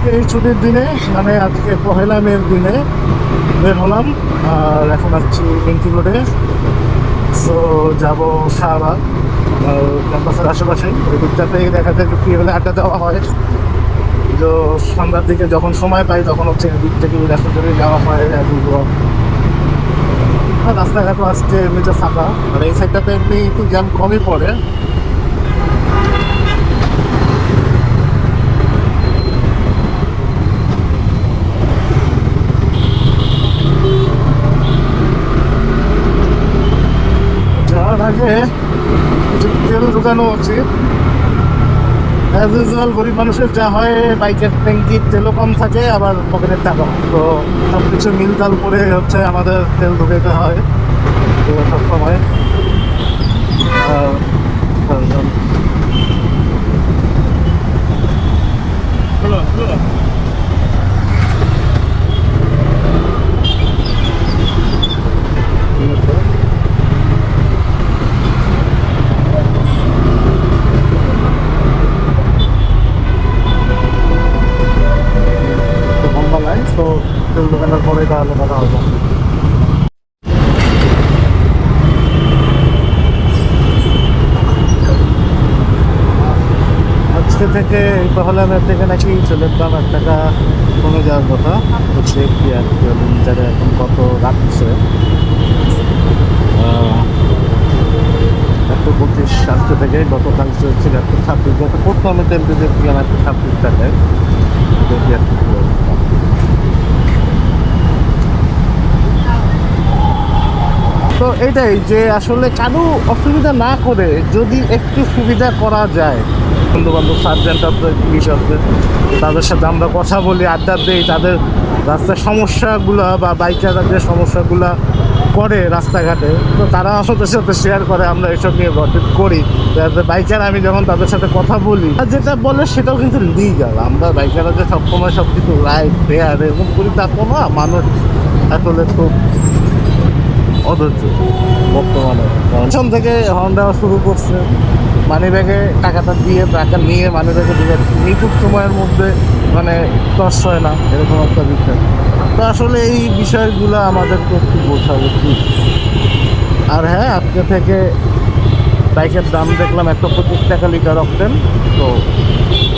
আজকে এই ছুটির দিনে মানে আজকে পহেলা মের দিনে বের হলাম আর এখন আসছি লিংকি রোডে। সো যাবো শাহবাগ ক্যাম্পাসের আশেপাশে ওই দিকটাতে দেখা যায় কি হলে আড্ডা দেওয়া হয়। তো সন্ধ্যার দিকে যখন সময় পাই তখন হচ্ছে এদিক থেকে রাস্তা ধরে যাওয়া হয়। রাস্তাঘাটও আজকে এমনিতে ফাঁকা আর এই সাইডটাতে এমনি একটু জ্যাম কমই পড়ে। যাওয়ার আগে তেল ঢুকানো উচিত। অ্যাজ ইউজুয়াল গরিব মানুষের যা হয় বাইকের ট্যাঙ্কির তেলও কম থাকে আবার পকেটের টাকা, তো সব কিছু মিলতাল করে হচ্ছে আমাদের তেল ঢুকাতে হয় সব সময়। তো তেল দোকানের পরে তাহলে কথা হবে। আজকে থেকে এই পহেলা মে থেকে নাকি তেলের দাম 1 টাকা কমে যাওয়ার কথা হচ্ছে কি আর লিটারে এখন কত রাখছে 125 আজকে থেকে গতকাল ছিল 126। গত প্রথম আমি তেল দিতে গেলাম 126 টাকায়। দেখি আর কি অবস্থা। তো এটাই যে আসলে কারো অসুবিধা না করে যদি একটু সুবিধা করা যায়, বন্ধু বান্ধব সার্জেন্ট আছে পুলিশ আছে তাদের সাথে আমরা কথা বলি, আড্ডা দিই, তাদের রাস্তার সমস্যাগুলো বা বাইকাররা যে সমস্যাগুলো করে রাস্তাঘাটে তো তারা আমাদের সাথে শেয়ার করে, আমরা এসব নিয়ে গঠিত করি। বাইকার আমি যখন তাদের সাথে কথা বলি আর যেটা বলে সেটাও কিন্তু লিগাল। আমরা বাইকাররা যে সবসময় সব কিছু রাইট ফেয়ার এরকম করি তা তো না। মানুষ আসলে খুব অধৈর্য বর্তমানে। পেছন থেকে হর্ন দেওয়া শুরু করছে, মানি ব্যাগে টাকাটা দিয়ে টাকা নিয়ে মানি ব্যাগে দিয়ে নিখুঁত সময়ের মধ্যে মানে টস হয় না, এরকম একটা বিষয়। তো আসলে এই বিষয়গুলো আমাদেরকে একটু বোঝা উচিত। আর হ্যাঁ, আজকে থেকে বাইকের দাম দেখলাম 125 টাকা লিটার অক্টেন। তো